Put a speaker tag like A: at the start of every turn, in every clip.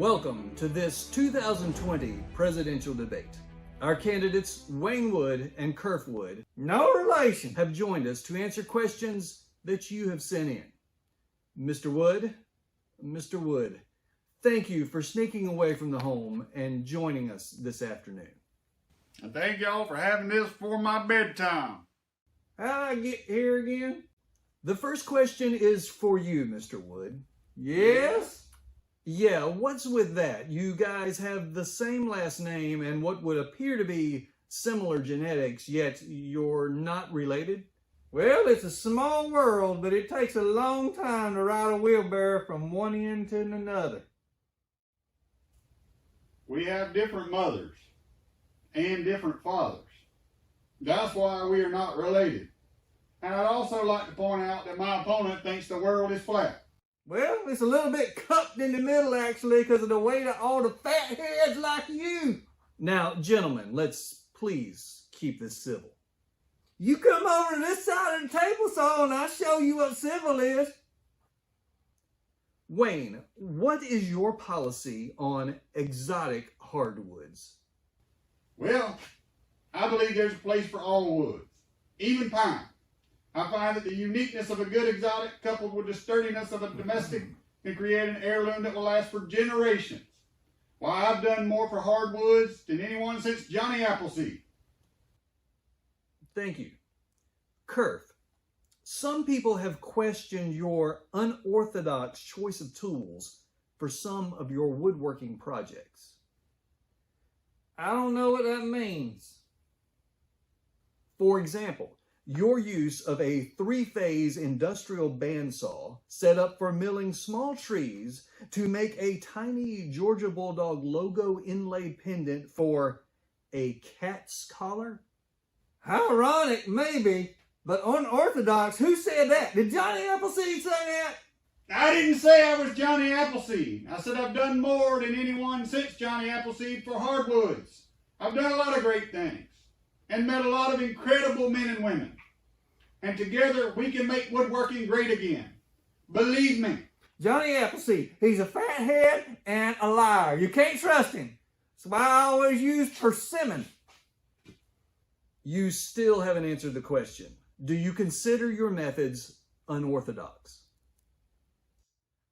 A: Welcome to this 2020 presidential debate. Our candidates, Wane Wood and Kerf Wood,
B: No relation,
A: have joined us to answer questions that you have sent in. Mr. Wood, thank you for sneaking away from the home and joining us this afternoon.
C: And thank y'all for having this for my bedtime.
B: how'd I get here again?
A: The first question is for you, Mr. Wood.
B: Yes?
A: Yeah, what's with that? You guys have the same last name and what would appear to be similar genetics, yet you're not related?
B: Well, it's a small world, but it takes a long time to ride a wheelbarrow from one end to another.
C: We have different mothers and different fathers. That's why we are not related. And I'd also like to point out that my opponent thinks the world is flat.
B: Well, it's a little bit cupped in the middle, actually, because of the weight of all the fat heads like you.
A: Now, gentlemen, let's please keep this civil.
B: You come over to this side of the table saw and I'll show you what civil is.
A: Wane, what is your policy on exotic hardwoods?
C: Well, I believe there's a place for all woods, even pine. I find that the uniqueness of a good exotic coupled with the sturdiness of a domestic can create an heirloom that will last for generations. Why, I've done more for hardwoods than anyone since Johnny Appleseed.
A: Thank you. Kerf, some people have questioned your unorthodox choice of tools for some of your woodworking projects.
B: I don't know what that means.
A: For example, your use of a three-phase industrial bandsaw set up for milling small trees to make a tiny Georgia Bulldog logo inlaid pendant for a cat's collar?
B: How ironic, maybe, but unorthodox. Who said that? Did Johnny Appleseed say that?
C: I didn't say I was Johnny Appleseed. I said I've done more than anyone since Johnny Appleseed for hardwoods. I've done a lot of great things and met a lot of incredible men and women. And together we can make woodworking great again. Believe me.
B: Johnny Appleseed, he's a fathead and a liar. You can't trust him. That's why I always use persimmon.
A: You still haven't answered the question. Do you consider your methods unorthodox?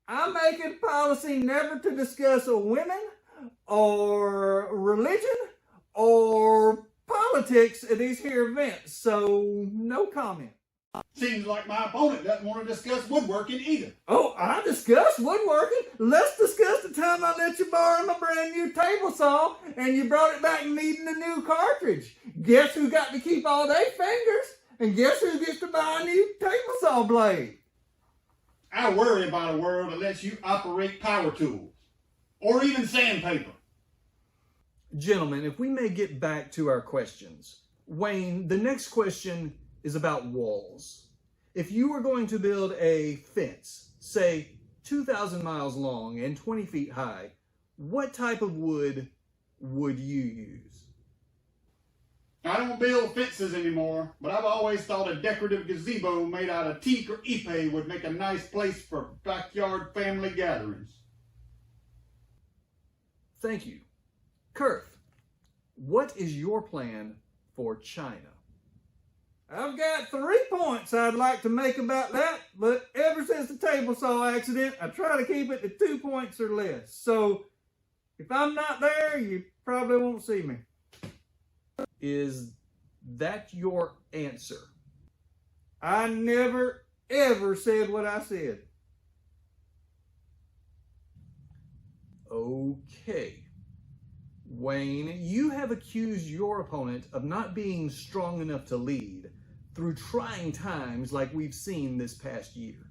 B: I make it a policy never to discuss women or religion or politics at these here events, so no comment.
C: Seems like my opponent doesn't want to discuss woodworking either.
B: Oh, I discuss woodworking. Let's discuss the time I let you borrow my brand new table saw and you brought it back needing a new cartridge. Guess who got to keep all their fingers? And guess who gets to buy a new table saw blade?
C: I worry about a world that lets you operate power tools or even sandpaper.
A: Gentlemen, if we may get back to our questions. Wane, the next question is about walls. If you were going to build a fence, say 2,000 miles long and 20 feet high, what type of wood would you use?
C: I don't build fences anymore, but I've always thought a decorative gazebo made out of teak or ipe would make a nice place for backyard family gatherings.
A: Thank you. Kerf, what is your plan for China?
B: I've got 3 points I'd like to make about that, but ever since the table saw accident, I try to keep it to 2 points or less. So if I'm not there, you probably won't see me.
A: Is that your answer?
B: I never, ever said what I said.
A: Okay. Wane, you have accused your opponent of not being strong enough to lead through trying times like we've seen this past year.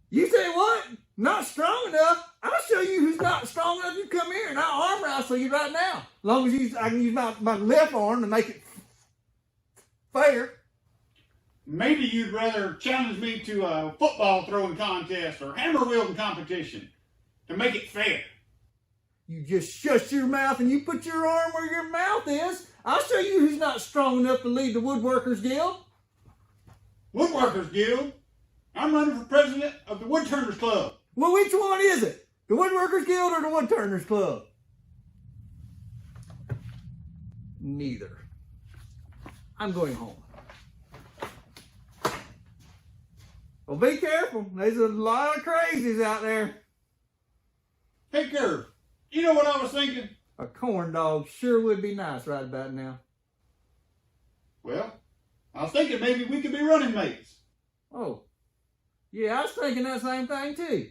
B: You say what? Not strong enough? I'll show you who's not strong enough. You come here and I'll arm wrestle you right now. As long as I can use my left arm to make it fair.
C: Maybe you'd rather challenge me to a football throwing contest or hammer wielding competition to make it fair.
B: You just shut your mouth and you put your arm where your mouth is. I'll show you who's not strong enough to lead the Woodworkers Guild.
C: Woodworkers Guild? I'm running for president of the Woodturners Club.
B: Well, which one is it? The Woodworkers Guild or the Woodturners Club?
A: Neither. I'm going home.
B: Well, be careful. There's a lot of crazies out there.
C: Hey, Kerf, you know what I was thinking?
B: A corn dog sure would be nice right about now.
C: Well, I was thinking maybe we could be running mates.
B: Oh, yeah, I was thinking that same thing too.